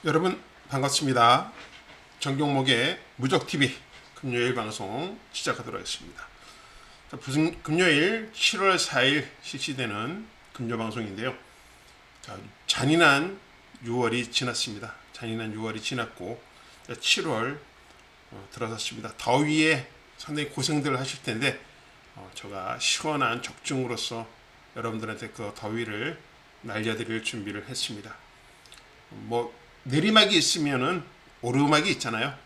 여러분 반갑습니다. 정경목의 무적TV 금요일 방송 시작하도록 하겠습니다. 금요일 7월 4일 실시되는 금요 방송인데요. 잔인한 6월이 지났습니다. 잔인한 6월이 지났고 7월 들어섰습니다. 더위에 상당히 고생들 하실 텐데 제가 시원한 적중으로서 여러분들한테 그 더위를 날려드릴 준비를 했습니다. 내리막이 있으면은 오르막이 있잖아요.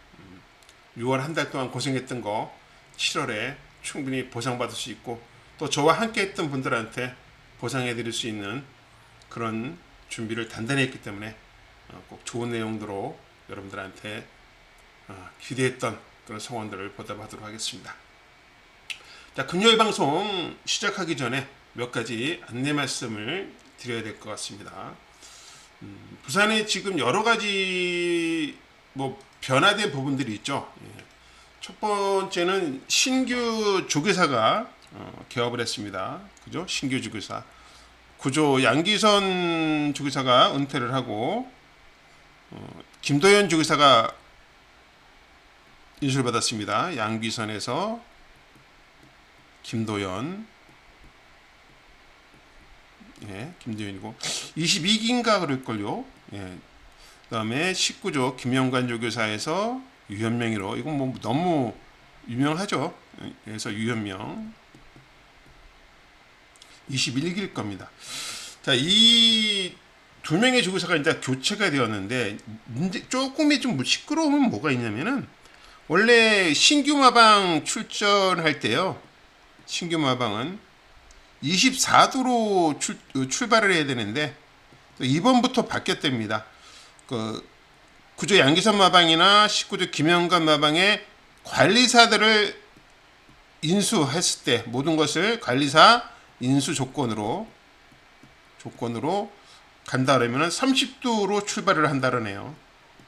6월 한 달 동안 고생했던 거 7월에 충분히 보상받을 수 있고 또 저와 함께 했던 분들한테 보상해 드릴 수 있는 그런 준비를 단단히 했기 때문에 꼭 좋은 내용으로 여러분들한테 기대했던 그런 성원들을 보답하도록 하겠습니다. 자, 금요일 방송 시작하기 전에 몇 가지 안내 말씀을 드려야 될 것 같습니다. 부산에 지금 여러 가지 변화된 부분들이 있죠. 첫 번째는 신규 조교사가 개업을 했습니다. 그죠? 신규 조교사. 구조 양기선 조교사가 은퇴를 하고 김도현 조교사가 인수를 받았습니다. 양기선에서 김도현. 김도현이고 22기인가 그럴걸요. 그 다음에 19조 김영관 조교사에서 유현명이로, 이건 너무 유명하죠. 그래서 유현명 21기일 겁니다. 자, 이 두 명의 조교사가 이제 교체가 되었는데 조금이 좀 시끄러움은 뭐가 있냐면은, 원래 신규 마방 출전할 때요, 신규 마방은 24도로 출발을 해야 되는데 이번부터 바뀌었답니다. 구조 양기선 마방이나 19조 김영관 마방의 관리사들을 인수했을 때 모든 것을 관리사 인수 조건으로 간다 그러면 30도로 출발을 한다 그러네요.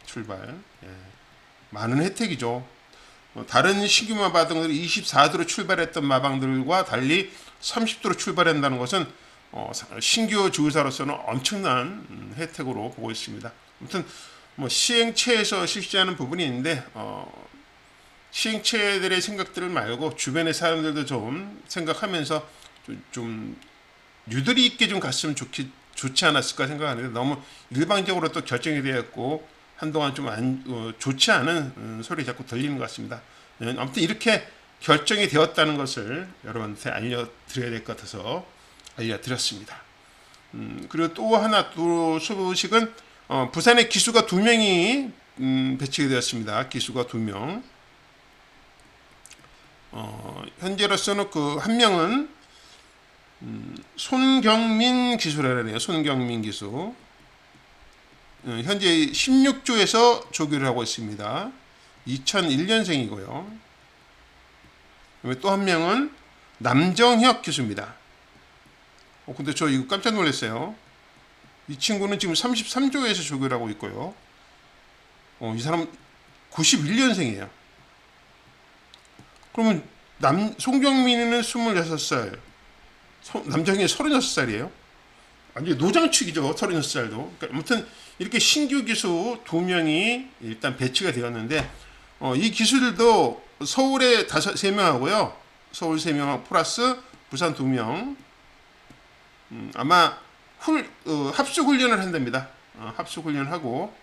출발. 많은 혜택이죠. 다른 신규 마방들이 24도로 출발했던 마방들과 달리 30도로 출발한다는 것은 신규 조교사로서는 엄청난 혜택으로 보고 있습니다. 아무튼 시행체에서 실시하는 부분이 있는데 시행체들의 생각들을 말고 주변의 사람들도 좀 생각하면서 좀 유도리 있게 좀 갔으면 좋지 않았을까 생각하는데, 너무 일방적으로 또 결정이 되었고 한동안 좀 좋지 않은 소리 자꾸 들리는 것 같습니다. 아무튼 이렇게 결정이 되었다는 것을 여러분한테 알려드려야 될 것 같아서 알려드렸습니다. 그리고 또 소식은 부산에 기수가 2명이 배치가 되었습니다. 기수가 2명. 현재로서는 그 한 명은 손경민 기수라네요. 손경민 기수. 현재 16조에서 조교를 하고 있습니다. 2001년생이고요. 또 한 명은 남정혁 교수입니다. 근데 저 이거 깜짝 놀랐어요. 이 친구는 지금 33조에서 조교를 하고 있고요. 이 사람 91년생이에요. 그러면 송경민이는 26살, 남정혁이 36살이에요. 완전히 노장축이죠. 36살도. 그러니까 아무튼 이렇게 신규 기수 2명이 일단 배치가 되었는데, 이 기수들도 서울에 3명하고요. 서울 3명 플러스 부산 2명. 아마 합숙 훈련을 한답니다. 합숙 훈련하고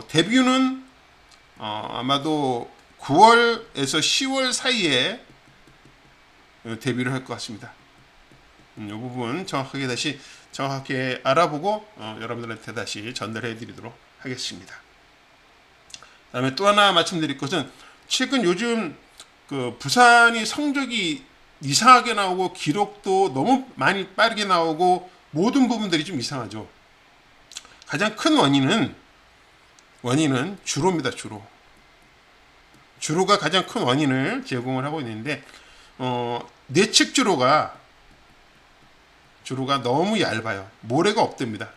데뷔는 아마도 9월에서 10월 사이에 데뷔를 할 것 같습니다. 이 부분 정확하게 알아보고 여러분들한테 다시 전달해 드리도록 하겠습니다. 그 다음에 또 하나 말씀드릴 것은, 최근 요즘 부산이 성적이 이상하게 나오고 기록도 너무 많이 빠르게 나오고 모든 부분들이 좀 이상하죠. 가장 큰 원인은 주로입니다. 주로가 가장 큰 원인을 제공을 하고 있는데, 내측 주로가 너무 얇아요. 모래가 없답니다.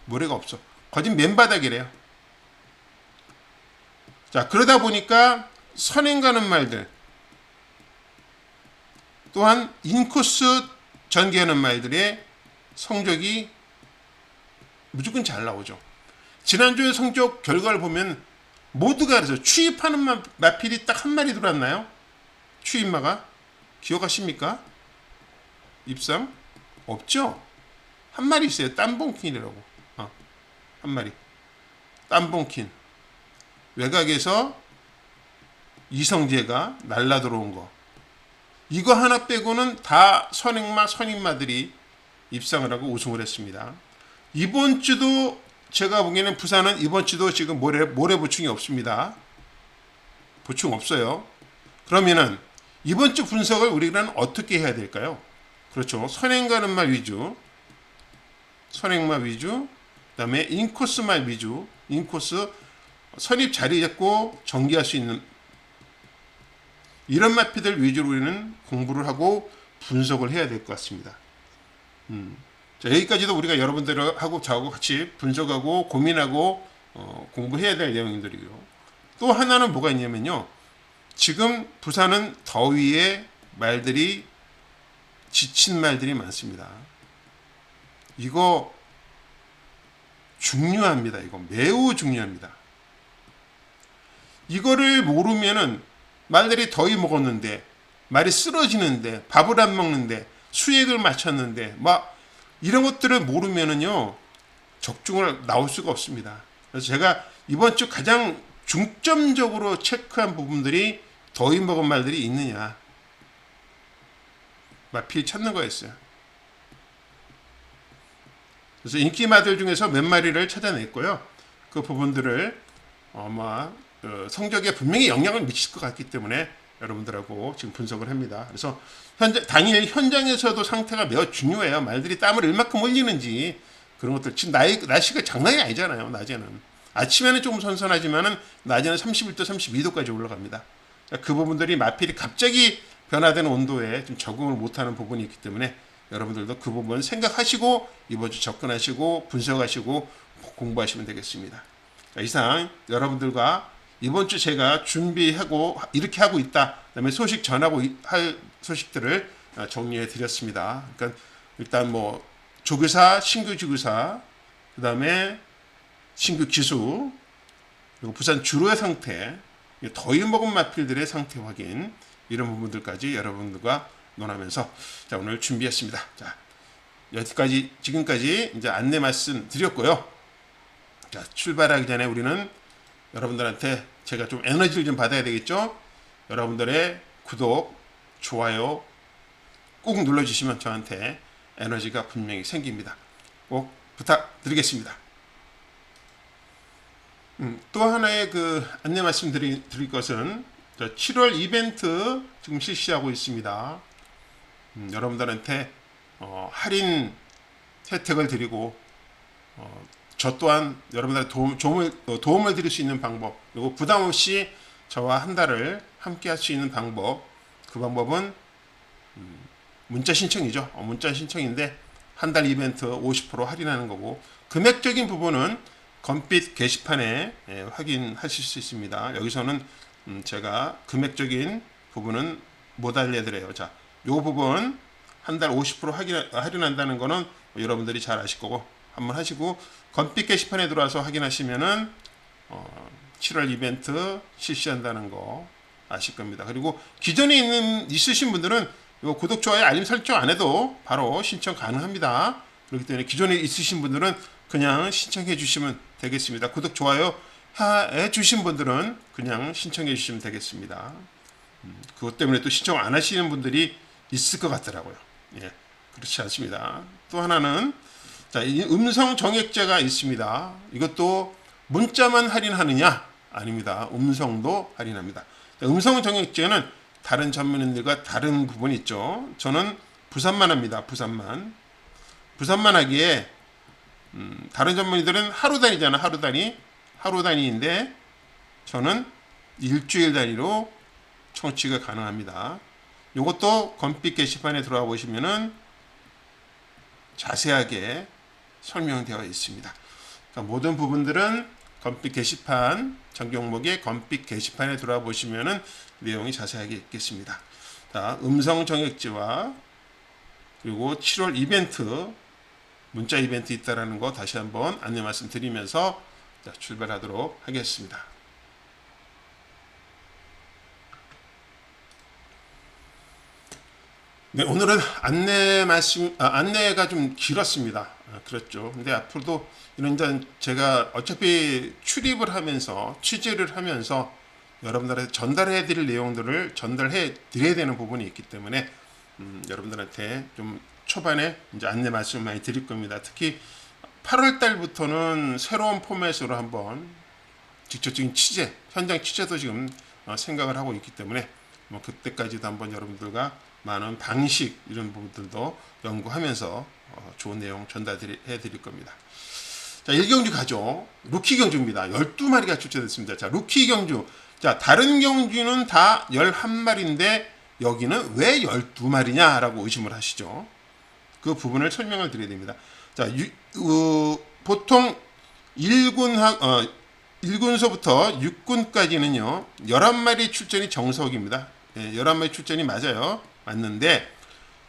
모래가 없어. 거진 맨바닥이래요. 자, 그러다 보니까 선행 가는 말들, 또한 인코스 전개하는 말들의 성적이 무조건 잘 나오죠. 지난주에 성적 결과를 보면 모두가 그래서 추입하는 마필이 딱 한 마리 들어왔나요? 추입마가 기억하십니까? 입상 없죠. 한 마리 있어요. 땀봉킨이라고. 한 마리. 땀봉킨. 외곽에서 이성재가 날라 들어온 거. 이거 하나 빼고는 다 선임마들이 입상을 하고 우승을 했습니다. 이번 주도 제가 보기에는 부산은 이번 주도 지금 모래 보충이 없습니다. 보충 없어요. 그러면은 이번 주 분석을 우리는 어떻게 해야 될까요? 그렇죠. 선행 가는 말 위주, 선행마 위주, 그다음에 인코스말 위주, 인코스 선입 자리 잡고 전개할 수 있는 이런 마피들 위주로 우리는 공부를 하고 분석을 해야 될 것 같습니다. 자, 여기까지도 우리가 여러분들하고 저하고 같이 분석하고 고민하고 공부해야 될 내용들이고요. 또 하나는 뭐가 있냐면요. 지금 부산은 더위에 말들이 지친 말들이 많습니다. 이거 중요합니다. 이거 매우 중요합니다. 이거를 모르면은 말들이 더위 먹었는데 말이 쓰러지는데 밥을 안 먹는데 수액을 마셨는데 막 이런 것들을 모르면은요 적중을 나올 수가 없습니다. 그래서 제가 이번 주 가장 중점적으로 체크한 부분들이 더위 먹은 말들이 있느냐 마필 찾는 거였어요. 그래서 인기마들 중에서 몇 마리를 찾아냈고요. 그 부분들을 아마 성적에 분명히 영향을 미칠 것 같기 때문에 여러분들하고 지금 분석을 합니다. 그래서 당일 현장에서도 상태가 매우 중요해요. 말들이 땀을 얼마큼 흘리는지 그런 것들. 지금 날씨가 장난이 아니잖아요. 낮에는. 아침에는 조금 선선하지만은 낮에는 31도, 32도까지 올라갑니다. 그 부분들이 마필이 갑자기 변화되는 온도에 좀 적응을 못하는 부분이 있기 때문에 여러분들도 그 부분 생각하시고 이번 주 접근하시고 분석하시고 공부하시면 되겠습니다. 자, 이상 여러분들과 이번 주 제가 준비하고 이렇게 하고 있다. 그다음에 소식 전하고 할 소식들을 정리해 드렸습니다. 그러니까 일단 뭐 조교사, 신규 조교사, 그다음에 신규 기수, 그리고 부산 주로의 상태, 더위 먹은 마필들의 상태 확인 이런 부분들까지 여러분들과 논하면서 자 오늘 준비했습니다. 자 여기까지 지금까지 이제 안내 말씀 드렸고요. 자 출발하기 전에 우리는 여러분들한테 제가 좀 에너지를 좀 받아야 되겠죠. 여러분들의 구독, 좋아요 꾹 눌러주시면 저한테 에너지가 분명히 생깁니다. 꼭 부탁드리겠습니다. 또 하나의 그 안내 말씀 드릴 것은 7월 이벤트 지금 실시하고 있습니다. 여러분들한테 할인 혜택을 드리고 저 또한 여러분들의 도움을 드릴 수 있는 방법, 그리고 부담 없이 저와 한 달을 함께 할 수 있는 방법, 그 방법은 문자 신청이죠. 문자 신청인데 한 달 이벤트 50% 할인하는 거고 금액적인 부분은 검빛 게시판에 확인하실 수 있습니다. 여기서는 제가 금액적인 부분은 못 알려드려요. 자, 요 부분 한 달 50% 할인한다는 거는 여러분들이 잘 아실 거고 한번 하시고 검빛 게시판에 들어와서 확인하시면은 7월 이벤트 실시한다는 거 아실 겁니다. 그리고 기존에 있으신 분들은 요 구독, 좋아요, 알림 설정 안 해도 바로 신청 가능합니다. 그렇기 때문에 기존에 있으신 분들은 그냥 신청해 주시면 되겠습니다. 구독, 좋아요 해 주신 분들은 그냥 신청해 주시면 되겠습니다. 그것 때문에 또 신청 안 하시는 분들이 있을 것 같더라고요. 예, 그렇지 않습니다. 또 하나는 자, 이 음성 정액제가 있습니다. 이것도 문자만 할인하느냐? 아닙니다. 음성도 할인합니다. 음성 정액제는 다른 전문인들과 다른 부분이 있죠. 저는 부산만 합니다. 부산만 하기에 다른 전문의들은 하루 단위잖아. 하루 단위인데 저는 일주일 단위로 청취가 가능합니다. 이것도 검빛 게시판에 들어와 보시면은 자세하게 설명되어 있습니다. 그러니까 모든 부분들은 검빛 게시판 전 종목의 검빛 게시판에 들어와 보시면은 내용이 자세하게 있겠습니다. 자, 음성 정액제와 그리고 7월 이벤트 문자 이벤트 있다라는 거 다시 한번 안내 말씀드리면서 자, 출발하도록 하겠습니다. 네, 오늘은 안내가 좀 길었습니다. 그렇죠. 근데 앞으로도 이런 제가 어차피 출입을 하면서 취재를 하면서 여러분들한테 전달해 드릴 내용들을 전달해 드려야 되는 부분이 있기 때문에 여러분들한테 좀 초반에 이제 안내 말씀을 많이 드릴 겁니다. 특히 8월 달부터는 새로운 포맷으로 한번 직접적인 취재, 현장 취재도 지금 생각을 하고 있기 때문에 뭐 그때까지도 한번 여러분들과 많은 방식 이런 부분들도 연구하면서 좋은 내용 전달해 드릴 겁니다. 자, 1경주 가죠. 루키 경주입니다. 12마리가 출전했습니다. 자, 루키 경주. 자, 다른 경주는 다 11마리인데 여기는 왜 12마리냐라고 의심을 하시죠. 그 부분을 설명을 드려야 됩니다. 자, 보통 1군서부터 6군까지는요, 11마리 출전이 정석입니다. 예, 11마리 출전이 맞아요. 맞는데,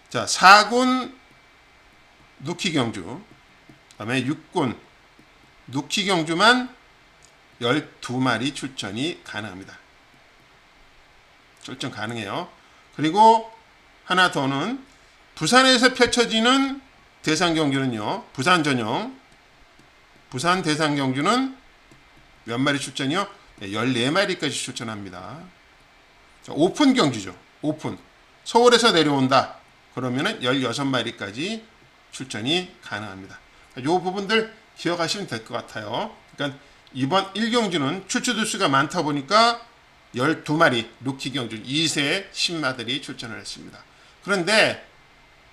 자, 4군 루키 경주, 그 다음에 6군 루키 경주만 12마리 출전이 가능합니다. 출전 가능해요. 그리고 하나 더는 부산에서 펼쳐지는 대상 경주는요, 부산 전용, 부산 대상 경주는 몇 마리 출전이요? 14마리까지 출전합니다. 자, 오픈 경주죠. 오픈. 서울에서 내려온다. 그러면은 16마리까지 출전이 가능합니다. 이 부분들 기억하시면 될 것 같아요. 그러니까 이번 1경주는 출주 수가 많다 보니까 12마리 루키 경주 2세 신마들이 출전을 했습니다. 그런데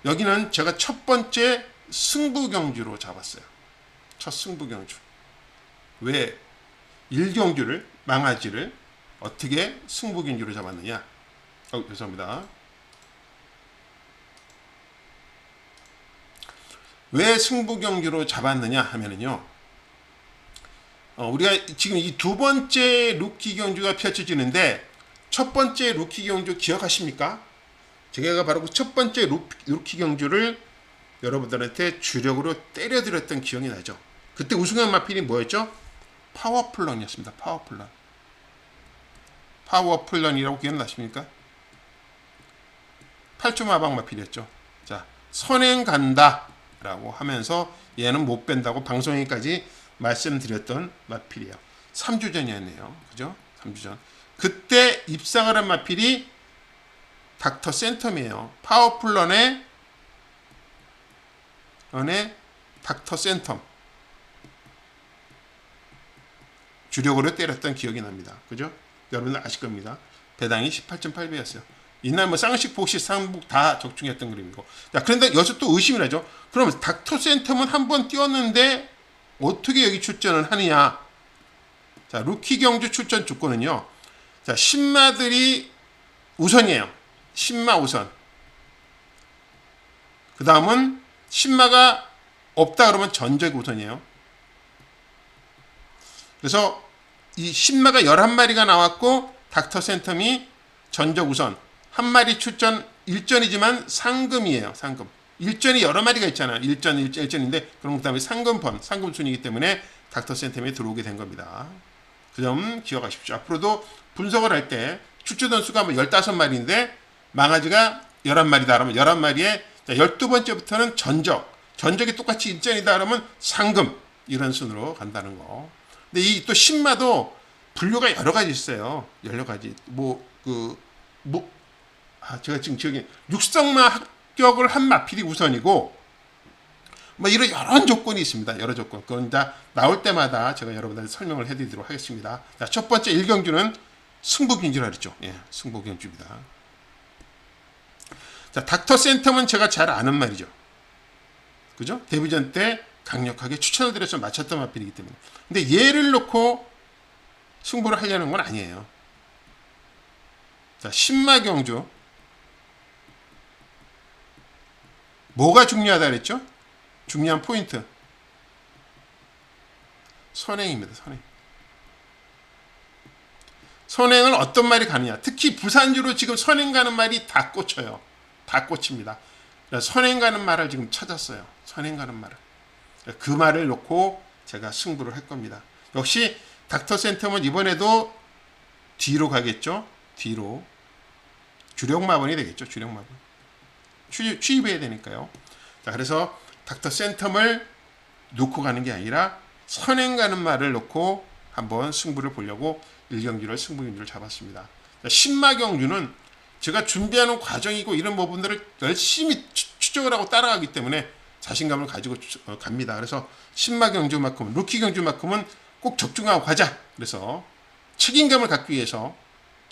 여기는 제가 첫 번째 승부 경주로 잡았어요. 첫 승부 경주. 왜 1경주를 망아지를 어떻게 승부 경주로 잡았느냐? 죄송합니다. 왜 승부 경주로 잡았느냐 하면은요. 우리가 지금 이 두 번째 루키 경주가 펼쳐지는데 첫 번째 루키 경주 기억하십니까? 제가 바로 그 첫 번째 루키 경주를 여러분들한테 주력으로 때려드렸던 기억이 나죠. 그때 우승한 마필이 뭐였죠? 파워플런이었습니다. 파워플런. 파워플런이라고 기억나십니까? 8초 마방 마필이었죠. 자, 선행 간다 라고 하면서 얘는 못 뺀다고 방송에까지 말씀드렸던 마필이에요. 3주 전이었네요. 그죠? 3주 전. 그때 입상을 한 마필이 닥터 센텀이에요. 파워플런의 닥터 센텀. 주력으로 때렸던 기억이 납니다. 그죠? 여러분들 아실 겁니다. 배당이 18.8배였어요. 이날 뭐 쌍식, 복식, 상북 다 적중했던 그림이고. 자, 그런데 여기서 또 의심을 하죠. 그럼 닥터 센텀은 한 번 뛰었는데 어떻게 여기 출전을 하느냐? 자, 루키 경주 출전 조건은요. 자, 신마들이 우선이에요. 신마 우선. 그 다음은 신마가 없다 그러면 전적 우선이에요. 그래서 이 신마가 11마리가 나왔고 닥터 센텀이 전적 우선. 한 마리 출전 1전이지만 상금이에요. 상금. 1전이 여러 마리가 있잖아요. 1전인데 그럼 그다음에 상금펀, 상금 순이기 때문에 닥터 센텀에 들어오게 된 겁니다. 그 점 기억하십시오. 앞으로도 분석을 할 때 출주던 수가 15마리인데 망아지가 11마리다 그러면 11마리에 12번째부터는 전적이 똑같이 1전이다 그러면 상금 이런 순으로 간다는 거. 근데 이 또 신마도 분류가 여러 가지 있어요. 여러 가지. 제가 지금 기억이 육성마 합격을 한 마필이 우선이고 뭐 이런 여러 조건이 있습니다. 여러 조건. 그건 다 나올 때마다 제가 여러분들한테 설명을 해드리도록 하겠습니다. 자, 첫 번째 1경주는 승부경주라 그랬죠. 예, 승부경주입니다. 자, 닥터 센텀은 제가 잘 아는 말이죠. 그죠? 데뷔전 때 강력하게 추천을 드려서 맞췄던 마필이기 때문에. 근데 얘를 놓고 승부를 하려는 건 아니에요. 자, 신마경주. 뭐가 중요하다 그랬죠? 중요한 포인트. 선행입니다. 선행. 선행을 어떤 말이 가느냐. 특히 부산주로 지금 선행 가는 말이 다 꽂혀요. 다 꽂힙니다. 선행 가는 말을 지금 찾았어요. 선행 가는 말을. 그 말을 놓고 제가 승부를 할 겁니다. 역시 닥터 센텀은 이번에도 뒤로 가겠죠. 뒤로 주력마번이 되겠죠. 주력마번 취입해야 되니까요. 자, 그래서 닥터 센텀을 놓고 가는 게 아니라 선행 가는 말을 놓고 한번 승부를 보려고 1경주를 승부경주를 잡았습니다. 자, 신마경주는 제가 준비하는 과정이고 이런 부분들을 열심히 추적을 하고 따라가기 때문에 자신감을 가지고 갑니다. 그래서 신마경주만큼은 루키경주만큼은 꼭 적중하고 가자. 그래서 책임감을 갖기 위해서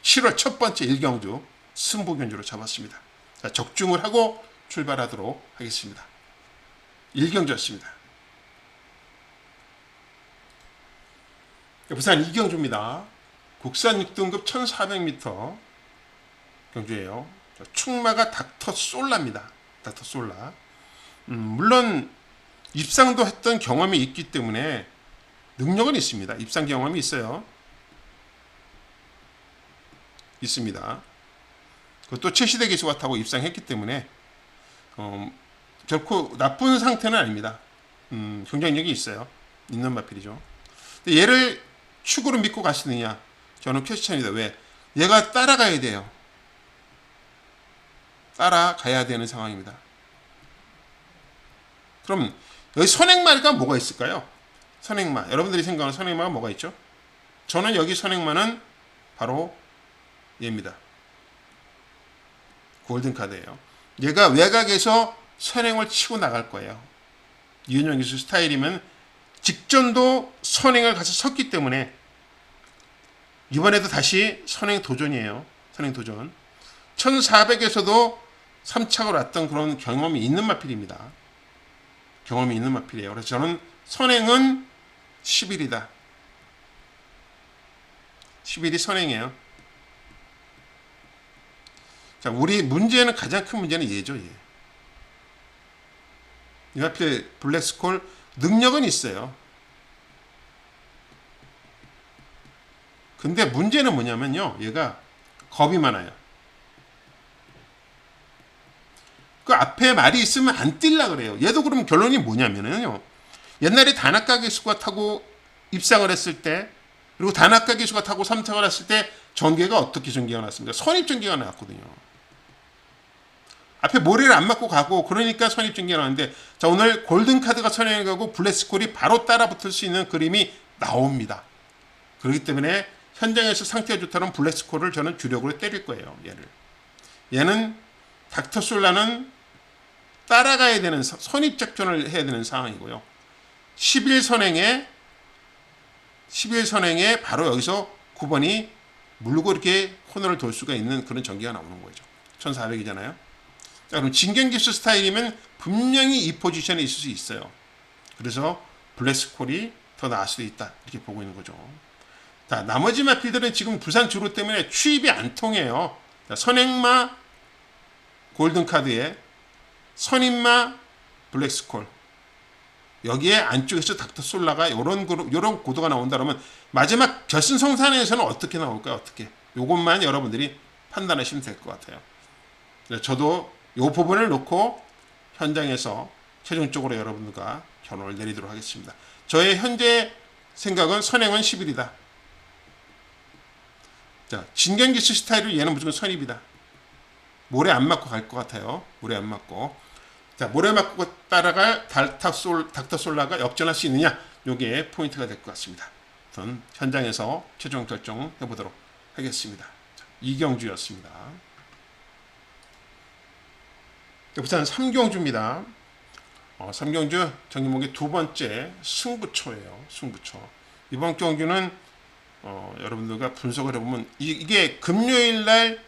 7월 첫 번째 1경주 승부경주로 잡았습니다. 자, 적중을 하고 출발하도록 하겠습니다. 1경주였습니다. 부산 2경주입니다. 국산 6등급 1400m 경주예요. 충마가 닥터 솔라입니다. 닥터 솔라. 물론 입상도 했던 경험이 있기 때문에 능력은 있습니다. 입상 경험이 있어요. 있습니다. 그것도 최시대 기수가 타고 입상했기 때문에 결코 나쁜 상태는 아닙니다. 경쟁력이 있어요. 있는 마필이죠. 근데 얘를 축으로 믿고 가시느냐? 저는 퀘스천이다. 왜? 얘가 따라가야 돼요. 따라가야 되는 상황입니다. 그럼 여기 선행마가 뭐가 있을까요? 선행마. 여러분들이 생각하는 선행마가 뭐가 있죠? 저는 여기 선행마는 바로 얘입니다. 골든카드예요. 얘가 외곽에서 선행을 치고 나갈 거예요. 이은영 기수 스타일이면 직전도 선행을 가서 섰기 때문에 이번에도 다시 선행 도전이에요. 선행 도전. 1400에서도 3착을 왔던 그런 경험이 있는 마필입니다. 경험이 있는 마필이에요. 그래서 저는 선행은 10일이다. 10일이 선행이에요. 자, 우리 문제는 가장 큰 문제는 얘죠. 얘. 이 마필 블랙스콜 능력은 있어요. 근데 문제는 뭐냐면요. 얘가 겁이 많아요. 그 앞에 말이 있으면 안 뛸라 그래요. 얘도 그럼 결론이 뭐냐면요. 옛날에 다나카 기수가 타고 입상을 했을 때 그리고 다나카 기수가 타고 3착을 했을 때 전개가 어떻게 전개가 났습니까? 선입 전개가 나왔거든요. 앞에 모래를 안 맞고 가고 그러니까 선입 전개가 나왔는데 자, 오늘 골든카드가 선행을 가고 블랙스콜이 바로 따라 붙을 수 있는 그림이 나옵니다. 그렇기 때문에 현장에서 상태가 좋다면 블랙스콜을 저는 주력으로 때릴 거예요. 얘는 닥터 솔라는 따라가야 되는 선입 작전을 해야 되는 상황이고요. 11선행에 바로 여기서 9번이 물고 이렇게 코너를 돌 수가 있는 그런 전개가 나오는 거죠. 1400이잖아요. 자, 그럼 진경기수 스타일이면 분명히 이 포지션에 있을 수 있어요. 그래서 블랙스콜이 더 나을 수도 있다. 이렇게 보고 있는 거죠. 자, 나머지 마필들은 지금 부산 주로 때문에 취입이 안 통해요. 자, 선행마 골든카드에 선임마 블랙스콜 여기에 안쪽에서 닥터 솔라가 요런 고도가 나온다 그러면 마지막 결승성산에서는 어떻게 나올까요? 어떻게? 요것만 여러분들이 판단하시면 될 것 같아요. 저도 요 부분을 놓고 현장에서 최종적으로 여러분들과 결론을 내리도록 하겠습니다. 저의 현재 생각은 선행은 10일이다. 자, 진경기수 스타일을 얘는 무조건 선입이다. 모래 안 맞고 갈 것 같아요. 모래 안 맞고. 자, 모래 맞고 따라갈 닥터 솔라가 역전할 수 있느냐? 요게 포인트가 될 것 같습니다. 우선 현장에서 최종 결정 해보도록 하겠습니다. 자, 2경주였습니다. 부산 3경주입니다. 3경주 정기목의 두 번째 승부처예요. 승부처. 이번 경주는 여러분들과 분석을 해보면 이게 금요일날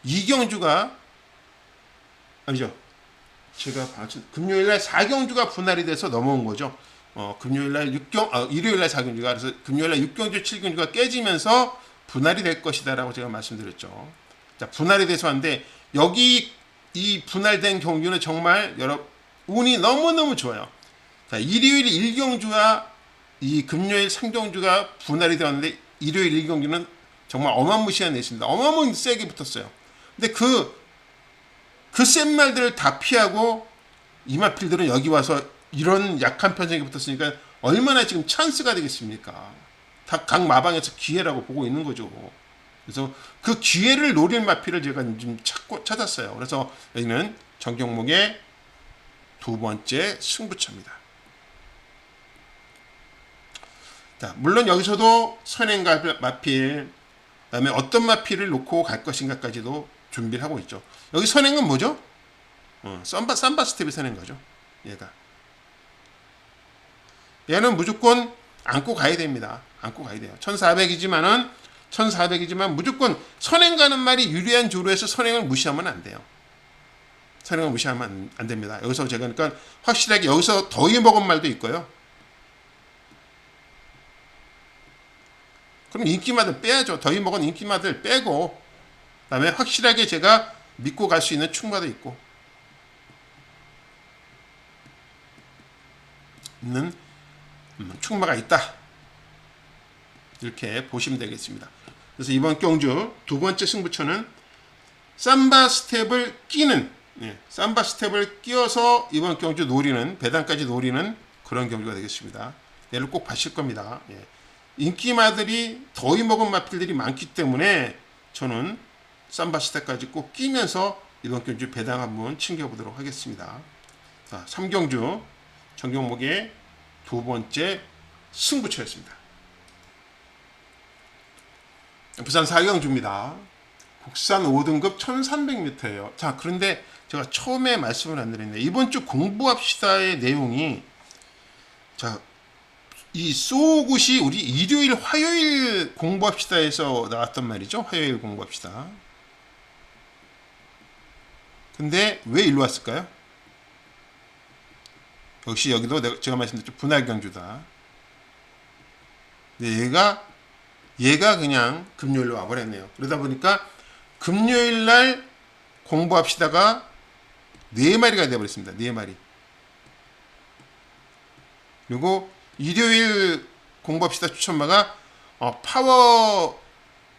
2경주가 아니죠. 제가 금요일날 4경주가 분할이 돼서 넘어온 거죠. 금요일날 일요일날 4경주가 그래서 금요일날 6경주, 7경주가 깨지면서 분할이 될 것이다라고 제가 말씀드렸죠. 자, 분할이 돼서 왔는데 여기 이 분할된 경주는 정말 운이 너무너무 좋아요. 자, 일요일 1경주와 이 금요일 3경주가 분할이 되었는데 일요일 1경주는 정말 어마무시한 내십니다. 어마무시 세게 붙었어요. 근데 그 센 말들을 다 피하고 이마필들은 여기 와서 이런 약한 편성이 붙었으니까 얼마나 지금 찬스가 되겠습니까? 다 각 마방에서 기회라고 보고 있는 거죠. 그래서 그 기회를 노릴 마피를 제가 좀 찾았어요. 그래서 여기는 전 경목의 두 번째 승부처입니다. 자, 물론 여기서도 선행과 마필, 그다음에 어떤 마필을 놓고 갈 것인가까지도 준비를 하고 있죠. 여기 선행은 뭐죠? 삼바 스텝이 선행 거죠. 얘는 무조건 안고 가야 됩니다. 안고 가야 돼요. 1400이지만 무조건 선행 가는 말이 유리한 조로에서 선행을 무시하면 안 돼요. 선행을 무시하면 안 됩니다. 여기서 제가 그러니까 확실하게 여기서 더위 먹은 말도 있고요. 그럼 인기마들 빼야죠. 더위 먹은 인기마들 빼고, 그다음에 확실하게 제가 믿고 갈 수 있는 충마도 있고, 있는 충마가 있다. 이렇게 보시면 되겠습니다. 그래서 이번 경주 두 번째 승부처는 삼바 스텝을 끼는, 삼바 스텝을 끼워서 이번 경주 노리는, 배당까지 노리는 그런 경주가 되겠습니다. 얘를 꼭 봐실 겁니다. 인기마들이 더위 먹은 마필들이 많기 때문에 저는 삼바 스텝까지 꼭 끼면서 이번 경주 배당 한번 챙겨보도록 하겠습니다. 자, 3경주 전경목의 두 번째 승부처였습니다. 부산 4경주입니다. 국산 5등급 1300m예요. 자, 그런데 제가 처음에 말씀을 안 드렸네. 이번 주 공부합시다의 내용이, 자, 이 소굿이 우리 일요일, 화요일 공부합시다에서 나왔단 말이죠. 화요일 공부합시다. 근데 왜 일로 왔을까요? 역시 여기도 제가 말씀드렸죠. 분할 경주다. 근데 얘가 그냥 금요일로 와버렸네요. 그러다 보니까 금요일 날 공부합시다가 4마리가 되어버렸습니다. 4마리. 그리고 일요일 공부합시다 추천마가 파워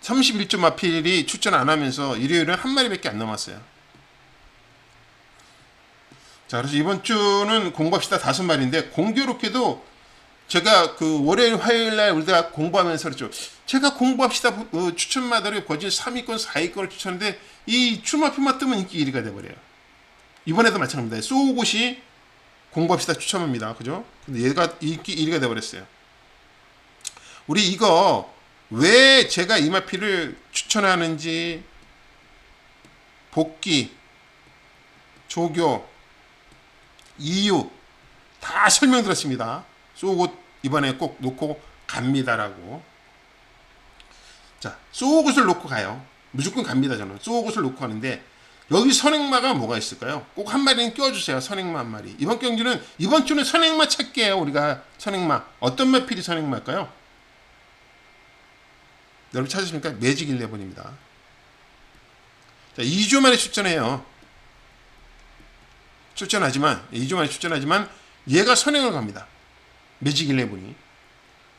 31점 마필이 추천 안 하면서 일요일은 한 마리밖에 안 남았어요. 자, 그래서 이번 주는 공부합시다 5마리인데, 공교롭게도 제가 그 월요일, 화요일 날 우리가 공부하면서 그랬죠. 제가 공부합시다 추천마들을 거진 3위권, 4위권을 추천했는데 이 출마표만 뜨면 인기 1위가 돼버려요. 이번에도 마찬가지입니다. 소굿이 공부합시다 추천합니다. 그죠? 근데 얘가 인기 1위가 돼버렸어요. 우리 이거 왜 제가 이 마피를 추천하는지 복귀, 조교, 이유 다 설명드렸습니다. 소굿 이번에 꼭 놓고 갑니다라고. 자, 소굿을 놓고 가요. 무조건 갑니다. 저는 소굿을 놓고 가는데, 여기 선행마가 뭐가 있을까요? 꼭 한 마리는 껴주세요. 선행마 한 마리. 이번 주는 선행마 찾게요. 우리가 선행마 어떤 마필이 선행마일까요? 여러분 찾으십니까? 매직 11입니다. 자, 2주 만에 출전해요. 2주 만에 출전하지만 얘가 선행을 갑니다. 매직 11이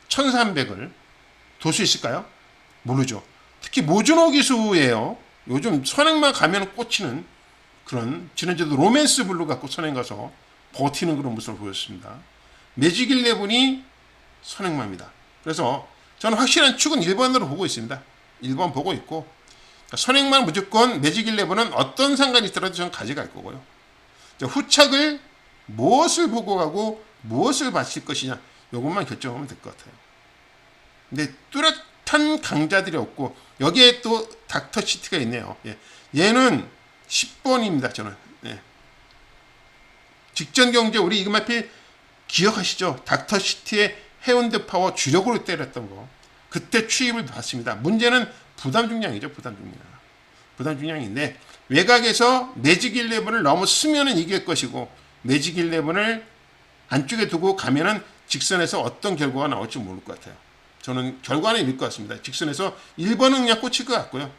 1300을 돌 수 있을까요? 모르죠. 특히 모준호 기수예요. 요즘 선행만 가면 꽂히는 그런, 지난주도 로맨스 블루 갖고 선행 가서 버티는 그런 모습을 보였습니다. 매직 11이 선행마입니다. 그래서 저는 확실한 축은 1번으로 보고 있습니다. 1번 보고 있고, 선행만 무조건 매직 11은 어떤 상관이 있더라도 저는 가져갈 거고요. 후착을 무엇을 보고 가고 무엇을 바칠 것이냐, 이것만 결정하면 될 것 같아요. 근데 뚜렷한 강자들이 없고, 여기에 또 닥터 시티가 있네요. 얘는 10번입니다. 저는. 직전 경제 우리 이그마필 기억하시죠? 닥터 시티의 해운드 파워 주력으로 때렸던 거. 그때 추입을 받습니다. 문제는 부담 중량이죠. 부담 중량인데 외곽에서 매직 11을 너무 쓰면은 이길 것이고, 매직 11을 안쪽에 두고 가면은 직선에서 어떤 결과가 나올지 모를 것 같아요. 저는 결과는 이길 것 같습니다. 직선에서 1번은 그냥 꽂힐 것 같고요.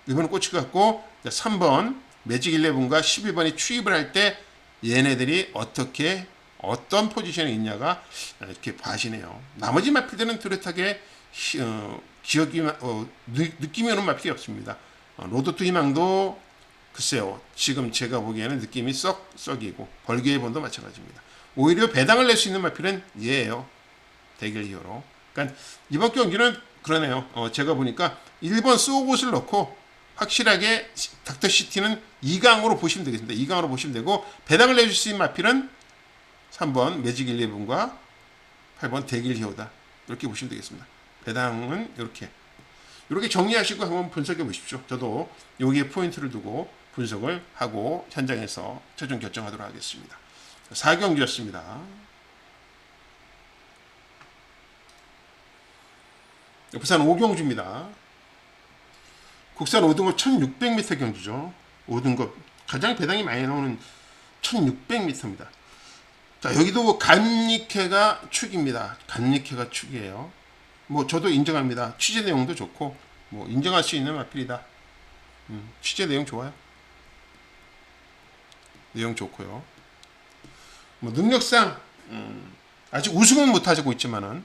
1번은 꽂힐 것 같고, 3번 매직 11과 12번이 추입을 할 때 얘네들이 어떤 포지션에 있냐가 이렇게 봐지네요. 나머지 마필들은 뚜렷하게 느낌이 오는 마필이 없습니다. 로드 투 희망도 글쎄요, 지금 제가 보기에는 느낌이 썩이고, 벌교의 번도 마찬가지입니다. 오히려 배당을 낼 수 있는 마필은 얘예요. 대결 이후로. 그러니까 이번 경기는 그러네요. 제가 보니까 1번 쏘곳을 넣고 확실하게 닥터시티는 2강으로 보시면 되겠습니다. 2강으로 보시면 되고 배당을 내줄 수 있는 마필은 3번 매직 11과 8번 대길 히어다. 이렇게 보시면 되겠습니다. 배당은 이렇게 정리하시고 한번 분석해 보십시오. 저도 여기에 포인트를 두고 분석을 하고 현장에서 최종 결정하도록 하겠습니다. 4경기였습니다. 부산 5경주입니다. 국산 5등급 1600m 경주죠. 5등급 가장 배당이 많이 나오는 1600m입니다. 자, 여기도 간니케가 축입니다. 간니케가 축이에요. 뭐 저도 인정합니다. 취재 내용도 좋고 뭐 인정할 수 있는 마필이다. 취재 내용 좋아요. 내용 좋고요. 뭐 능력상 아직 우승은 못하고 있지만은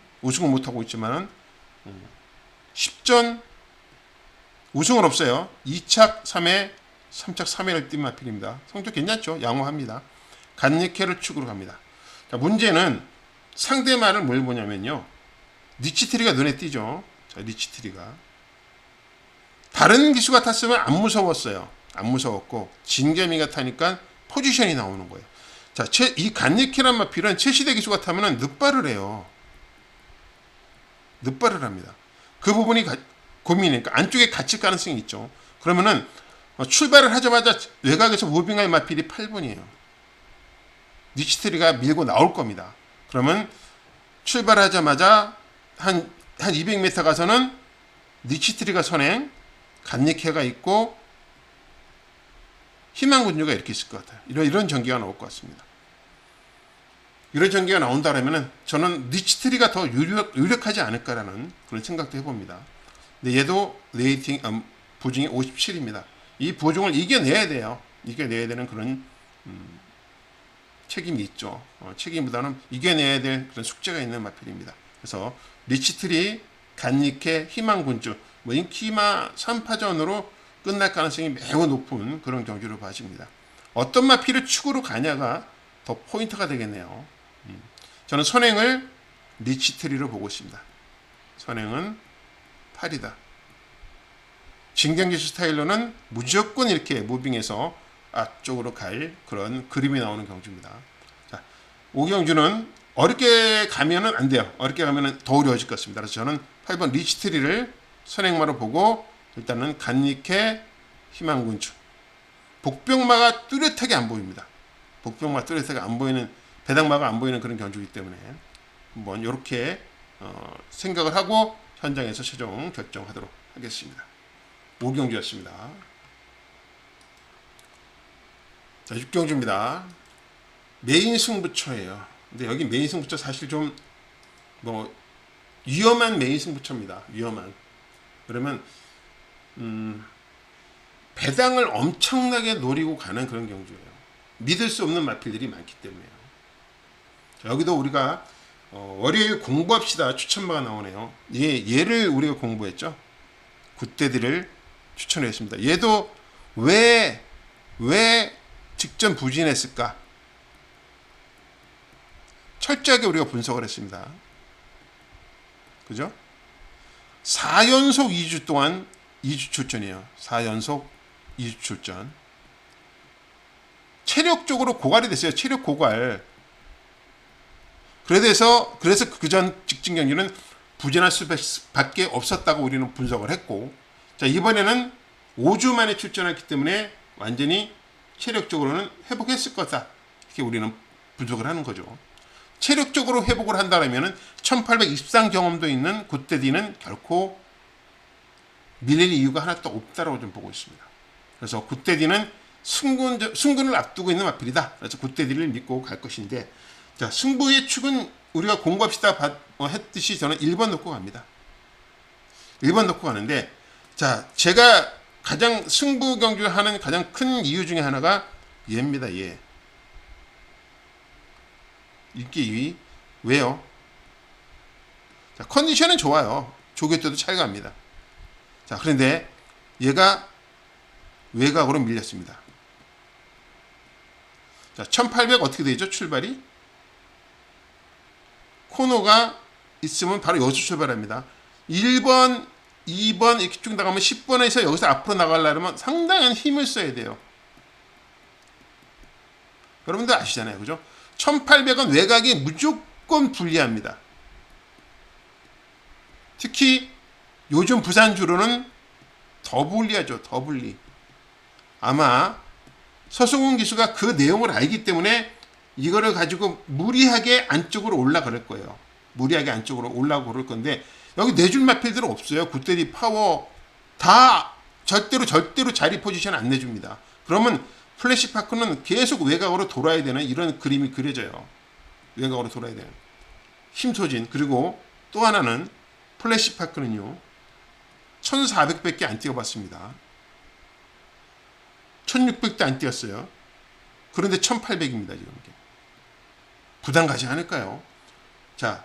10전 우승은 없어요. 2착 3회 3착 3회를 뛴 마필입니다. 성적 괜찮죠? 양호합니다. 간니케를 축으로 갑니다. 자, 문제는 상대말을 뭘 보냐면요. 니치트리가 눈에 띄죠. 자, 니치트리가 다른 기수가 탔으면 안 무서웠어요. 안 무서웠고 진겸이가 타니까 포지션이 나오는 거예요. 자, 이 간니케란 마필은 최시대 기수가 타면은 늑발을 해요. 늑발을 합니다. 그 부분이 고민이니까 안쪽에 갇힐 가능성이 있죠. 그러면은 출발을 하자마자 외곽에서 무빙할 마필이 8번이에요. 니치트리가 밀고 나올 겁니다. 그러면 출발하자마자 한 200m 가서는 니치트리가 선행, 간니케가 있고 희망군주가 이렇게 있을 것 같아요. 이런 전개가 나올 것 같습니다. 이런 전개가 나온다면 저는 니치트리가 더 유력하지 않을까라는 그런 생각도 해봅니다. 근데 얘도 레이팅 보증이 57입니다. 이 보증을 이겨내야 돼요. 이겨내야 되는 그런 책임이 있죠. 책임보다는 이겨내야 될 그런 숙제가 있는 마필입니다. 그래서 니치트리, 간니케, 희망군주 뭐 인키마 3파전으로 끝날 가능성이 매우 높은 그런 경주로 봐집니다. 어떤 마필을 축으로 가냐가 더 포인트가 되겠네요. 저는 선행을 니치트리로 보고 있습니다. 선행은 8이다. 진경기수 스타일로는 무조건 이렇게 무빙해서 앞쪽으로 갈 그런 그림이 나오는 경주입니다. 자, 5경주는 어렵게 가면은 안 돼요. 어렵게 가면은 더 어려워질 것 같습니다. 그래서 저는 8번 리치트리를 선행마로 보고 일단은 간니케 희망군주 복병마가 뚜렷하게 안 보입니다. 복병마 뚜렷하게 안 보이는 배당마가 안 보이는 그런 경주이기 때문에 한번 이렇게 생각을 하고 현장에서 최종 결정하도록 하겠습니다. 5경주였습니다. 자, 6경주입니다. 메인 승부처예요. 근데 여기 메인 승부처 사실 좀 뭐 위험한 메인 승부처입니다. 위험한. 그러면 배당을 엄청나게 노리고 가는 그런 경주예요. 믿을 수 없는 마필들이 많기 때문에요. 자, 여기도 우리가 월요일 공부합시다 추천마가 나오네요. 얘를 우리가 공부했죠. 굿데디를 추천했습니다. 얘도 왜 직전 부진했을까? 철저하게 우리가 분석을 했습니다. 그죠? 4연속 2주 동안 2주 출전이에요. 4연속 2주 출전. 체력적으로 고갈이 됐어요. 체력 고갈. 그래서 그 전 직진 경기는 부진할 수밖에 없었다고 우리는 분석을 했고, 자, 이번에는 5주 만에 출전했기 때문에 완전히 체력적으로는 회복했을 거다. 이렇게 우리는 분석을 하는 거죠. 체력적으로 회복을 한다면 1820상 경험도 있는 굿데디는 결코 밀릴 이유가 하나도 없다라고 좀 보고 있습니다. 그래서 굿데디는 승군을 앞두고 있는 마필이다. 그래서 굿데디를 믿고 갈 것인데, 자, 승부의 축은 우리가 공부합시다 했듯이 저는 1번 놓고 갑니다. 1번 놓고 가는데, 자, 제가 가장 승부 경주를 하는 가장 큰 이유 중에 하나가 얘입니다. 얘. 인기 2위. 왜요? 자, 컨디션은 좋아요. 조교 때도 잘 갑니다. 자, 그런데 얘가 외곽으로 밀렸습니다. 자, 1800 어떻게 되죠? 출발이 코너가 있으면 바로 여기서 출발합니다. 1번, 2번 이렇게 쭉 나가면 10번에서 여기서 앞으로 나가려면 상당한 힘을 써야 돼요. 여러분들 아시잖아요. 그죠? 1800은 외곽이 무조건 불리합니다. 특히 요즘 부산주로는 더 불리하죠. 더 불리. 아마 서승훈 기수가 그 내용을 알기 때문에 이거를 가지고 무리하게 안쪽으로 올라갈 거예요. 무리하게 안쪽으로 올라가고 그럴 건데 여기 내줄 마필들은 없어요. 굿데디 파워 다 절대로 자리 포지션 안 내줍니다. 그러면 플래시파크는 계속 외곽으로 돌아야 되는 이런 그림이 그려져요. 외곽으로 돌아야 되는 힘 소진. 그리고 또 하나는 플래시파크는요 1400밖에 안 뛰어봤습니다. 1600도 안 뛰었어요. 그런데 1800입니다. 지금 부담 가지 않을까요? 자,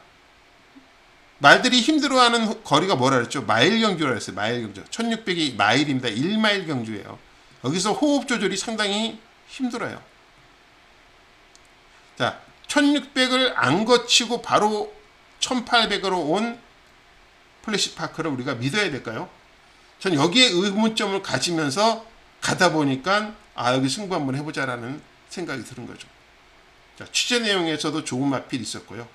말들이 힘들어하는 거리가 뭐라 그랬죠? 마일 경주라 했어요. 마일 경주. 1600이 마일입니다. 1마일 경주예요. 여기서 호흡 조절이 상당히 힘들어요. 자, 1600을 안 거치고 바로 1800으로 온 플래시파크를 우리가 믿어야 될까요? 전 여기에 의문점을 가지면서 가다 보니까 여기 승부 한번 해보자라는 생각이 드는 거죠. 자, 취재 내용에서도 좋은 마필이 있었고요.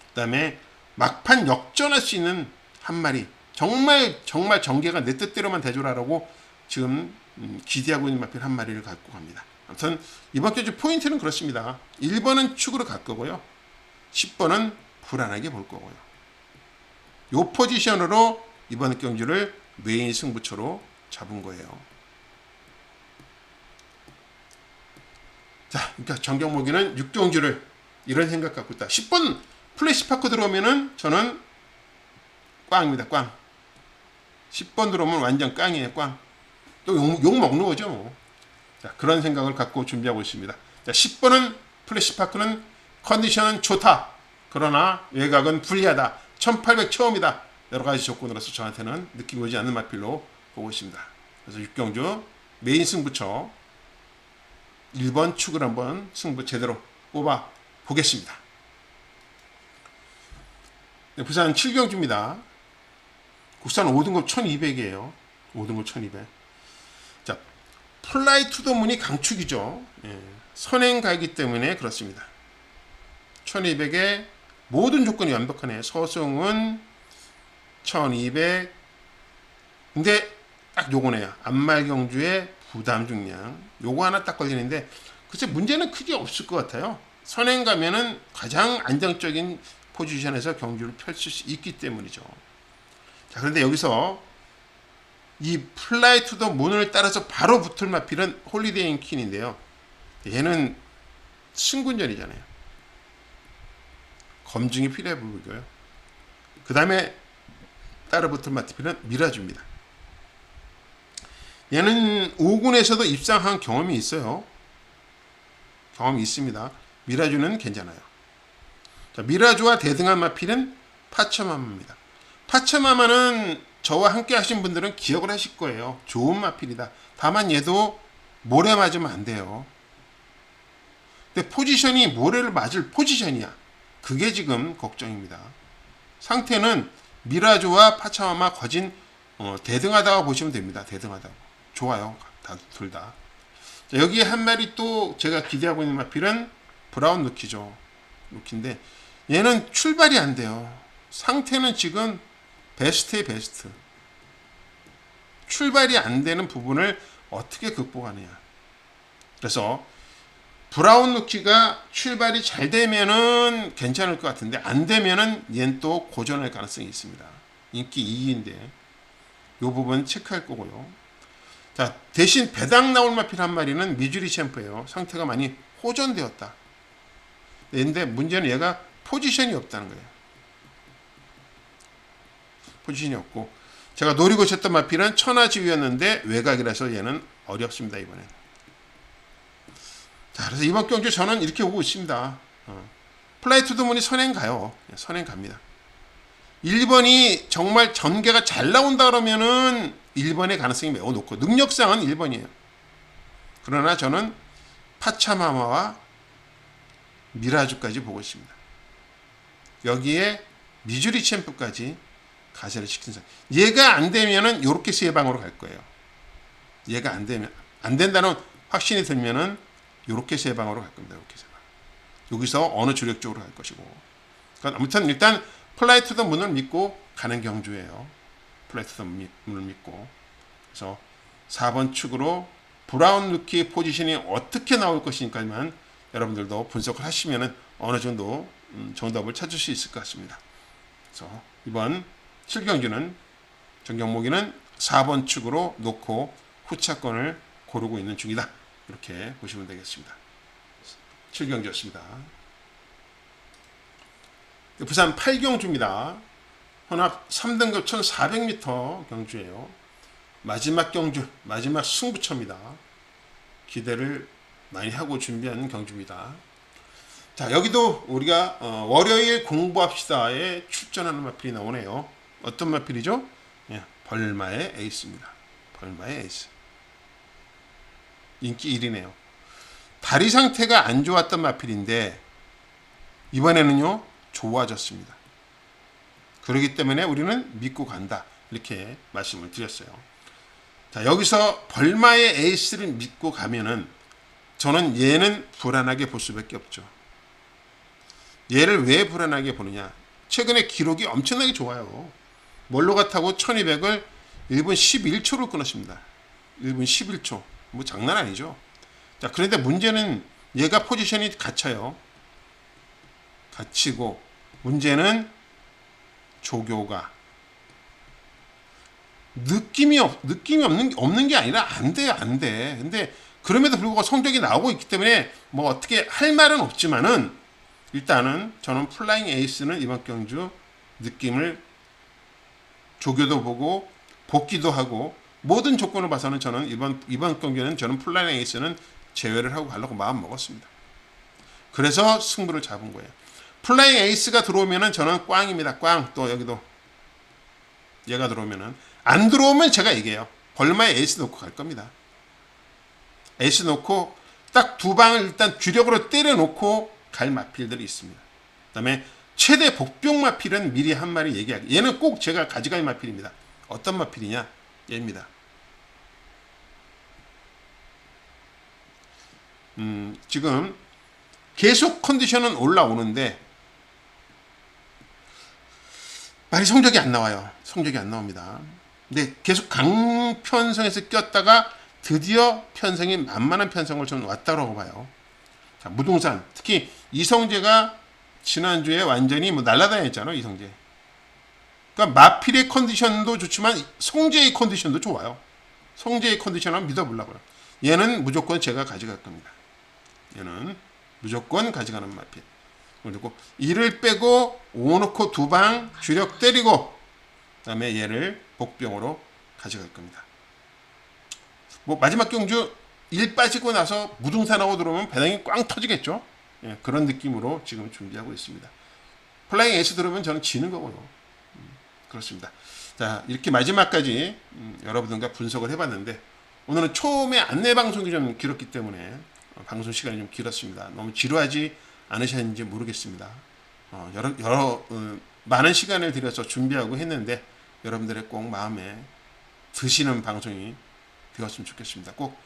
그 다음에 막판 역전할 수 있는 한 마리 정말 전개가 내 뜻대로만 대조라라고 지금 기대하고 있는 마필 한 마리를 갖고 갑니다. 아무튼 이번 경주 포인트는 그렇습니다. 1번은 축으로 갈 거고요. 10번은 불안하게 볼 거고요. 요 포지션으로 이번 경주를 메인 승부처로 잡은 거예요. 자, 그러니까 정경목이는 6경주를 이런 생각 갖고 있다. 10번 플래시파크 들어오면은 저는 꽝입니다. 꽝. 10번 들어오면 완전 꽝이에요. 꽝. 또 욕 먹는 거죠. 뭐. 자, 그런 생각을 갖고 준비하고 있습니다. 자, 10번은 플래시파크는 컨디션은 좋다. 그러나 외곽은 불리하다. 1800 처음이다. 여러 가지 조건으로서 저한테는 느낌이 오지 않는 마필로 보고 있습니다. 그래서 6경주 메인 승부처 1번 축을 한번 승부 제대로 뽑아 보겠습니다. 네, 부산 7경주입니다. 국산 5등급 1200이에요. 5등급 1200. 자, 플라이 투 더 문이 강축이죠. 예, 선행가이기 때문에 그렇습니다. 1200에 모든 조건이 완벽하네요. 서승은 1200. 근데 딱 요거네요. 안말경주의 부담 중량. 요거 하나 딱 걸리는데 글쎄 문제는 크게 없을 것 같아요. 선행 가면은 가장 안정적인 포지션에서 경주를 펼칠 수 있기 때문이죠. 자, 그런데 여기서 이 플라이 투 더 문을 따라서 바로 붙을 마필은 홀리데이 인 퀸인데요. 얘는 승군전이잖아요. 검증이 필요해 보이고요. 그 다음에 따라 붙을 마필은 미라주입니다. 얘는 5군에서도 입상한 경험이 있어요. 경험이 있습니다. 미라주는 괜찮아요. 자, 미라주와 대등한 마필은 파처마마입니다. 파처마마는 저와 함께 하신 분들은 기억을 하실 거예요. 좋은 마필이다. 다만 얘도 모래 맞으면 안 돼요. 근데 포지션이 모래를 맞을 포지션이야. 그게 지금 걱정입니다. 상태는 미라주와 파처마마 거진 대등하다고 보시면 됩니다. 대등하다고. 좋아요. 둘 다. 자, 여기에 한 마리 또 제가 기대하고 있는 마필은 브라운 루키죠. 루키인데 얘는 출발이 안 돼요. 상태는 지금 베스트의 베스트. 출발이 안 되는 부분을 어떻게 극복하느냐. 그래서 브라운 루키가 출발이 잘 되면은 괜찮을 것 같은데 안 되면은 얘는 또 고전할 가능성이 있습니다. 인기 2위인데 이 부분 체크할 거고요. 자, 대신 배당 나올 마필 한 마리는 미주리 챔프예요. 상태가 많이 호전되었다. 근데 문제는 얘가 포지션이 없다는 거예요. 포지션이 없고 제가 노리고 있었던 마필은 천하지휘였는데 외곽이라서 얘는 어렵습니다. 이번엔. 자, 그래서 이번 경주 저는 이렇게 오고 있습니다. 플라이 투 더 문이 선행 가요. 선행 갑니다. 1번이 정말 전개가 잘 나온다 그러면은 1번의 가능성이 매우 높고 능력상은 1번이에요. 그러나 저는 파차마마와 미라주까지 보고 있습니다. 여기에 미주리 챔프까지 가세를 시킨 상황. 얘가 안 되면은 요렇게 세 방으로 갈 거예요. 얘가 안 되면, 안 된다는 확신이 들면은 요렇게 세 방으로 갈 겁니다. 요렇게 세 방. 여기서 어느 주력 쪽으로 갈 것이고. 그러니까 아무튼 일단 플라이 투 더 문을 믿고 가는 경주예요. 플라이 투 더 문을 믿고. 그래서 4번 축으로 브라운 루키 포지션이 어떻게 나올 것이니까만 여러분들도 분석을 하시면은 어느 정도 정답을 찾을 수 있을 것 같습니다. 그래서 이번 7경주는 정경목이는 4번 축으로 놓고 후차권을 고르고 있는 중이다. 이렇게 보시면 되겠습니다. 7경주였습니다. 부산 8경주입니다. 혼합 3등급 1400m 경주예요. 마지막 경주, 마지막 승부처입니다. 기대를 많이 하고 준비한 경주입니다. 자, 여기도 우리가 월요일 공부합시다에 출전하는 마필이 나오네요. 어떤 마필이죠? 예, 벌마의 에이스입니다. 벌마의 에이스. 인기 1위네요. 다리 상태가 안 좋았던 마필인데 이번에는요 좋아졌습니다. 그렇기 때문에 우리는 믿고 간다. 이렇게 말씀을 드렸어요. 자, 여기서 벌마의 에이스를 믿고 가면은 저는 얘는 불안하게 볼 수밖에 없죠. 얘를 왜 불안하게 보느냐? 최근에 기록이 엄청나게 좋아요. 몰로가 타고 1200을 1분 11초로 끊었습니다. 1분 11초. 뭐 장난 아니죠. 자, 그런데 문제는 얘가 포지션이 갇혀요. 갇히고 문제는 조교가 느낌이 없는 게 아니라 안 돼요, 안 돼. 근데 그럼에도 불구하고 성적이 나오고 있기 때문에 뭐 어떻게 할 말은 없지만은 일단은 저는 플라잉 에이스는 이번 경주 느낌을 조교도 보고 복귀도 하고 모든 조건을 봐서는 저는 이번 경기는 저는 플라잉 에이스는 제외를 하고 가려고 마음 먹었습니다. 그래서 승부를 잡은 거예요. 플라잉 에이스가 들어오면은 저는 꽝입니다. 꽝. 또 여기도 얘가 들어오면은 안 들어오면 제가 얘기해요. 벌마에 에이스 놓고 갈 겁니다. 에이스 놓고 딱 두 방을 일단 주력으로 때려놓고 갈 마필들이 있습니다. 그 다음에 최대 복병 마필은 미리 한 마리 얘기하기. 얘는 꼭 제가 가져갈 마필입니다. 어떤 마필이냐? 얘입니다. 지금 계속 컨디션은 올라오는데 말이 성적이 안 나와요. 성적이 안 나옵니다. 근데 계속 강편성에서 꼈다가 드디어 편성이 만만한 편성을 좀 왔다고 봐요. 자, 무등산 특히 이성재가 지난주에 완전히 뭐 날아다녔잖아요. 이성재. 그러니까 마필의 컨디션도 좋지만 성재의 컨디션도 좋아요. 성재의 컨디션을 믿어보려고요. 얘는 무조건 제가 가져갈 겁니다. 얘는 무조건 가져가는 마필. 그리고 이를 빼고 5 넣고 두 방 주력 때리고 그다음에 얘를 복병으로 가져갈 겁니다. 뭐 마지막 경주 1 빠지고 나서 무등산하고 들어오면 배당이 꽝 터지겠죠. 예, 그런 느낌으로 지금 준비하고 있습니다. 플라잉 에이스 들어오면 저는 지는 거고요. 그렇습니다. 자, 이렇게 마지막까지 여러분들과 분석을 해봤는데 오늘은 처음에 안내 방송이 좀 길었기 때문에 방송 시간이 좀 길었습니다. 너무 지루하지 않으셨는지 모르겠습니다. 많은 시간을 들여서 준비하고 했는데 여러분들의 꼭 마음에 드시는 방송이 되었으면 좋겠습니다. 꼭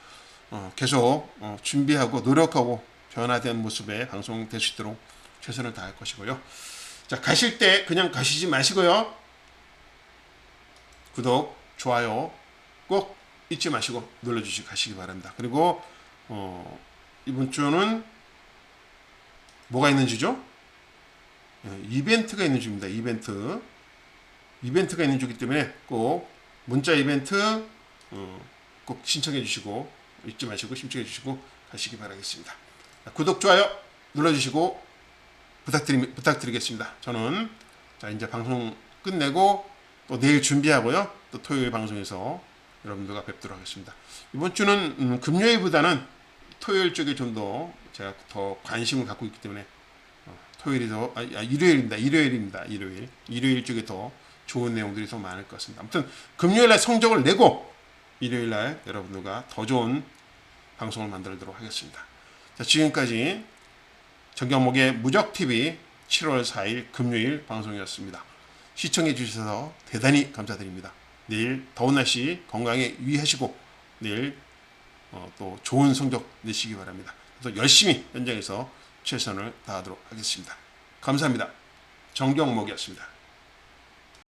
계속 준비하고 노력하고 변화된 모습의 방송 될 수 있도록 최선을 다할 것이고요. 자, 가실 때 그냥 가시지 마시고요. 구독, 좋아요 꼭 잊지 마시고 눌러주시고 가시기 바랍니다. 그리고 이번 주는 뭐가 있는 주죠? 이벤트가 있는 주입니다. 이벤트가 있는 주기 때문에 꼭 문자 이벤트 꼭 신청해 주시고 잊지 마시고 신청해 주시고 가시기 바라겠습니다. 구독, 좋아요 눌러주시고 부탁드리겠습니다. 저는 자 이제 방송 끝내고 또 내일 준비하고요. 또 토요일 방송에서 여러분들과 뵙도록 하겠습니다. 이번 주는 금요일보다는 토요일 쪽에 좀 더 제가 더 관심을 갖고 있기 때문에 토요일이 더 일요일입니다. 일요일 쪽에 더 좋은 내용들이 더 많을 것 같습니다. 아무튼 금요일날 성적을 내고 일요일날 여러분들과 더 좋은 방송을 만들도록 하겠습니다. 자, 지금까지 정경목의 무적TV 7월 4일 금요일 방송이었습니다. 시청해 주셔서 대단히 감사드립니다. 내일 더운 날씨 건강에 유의하시고 내일 또 좋은 성적 내시기 바랍니다. 또 열심히 현장에서 최선을 다하도록 하겠습니다. 감사합니다. 정경목이었습니다.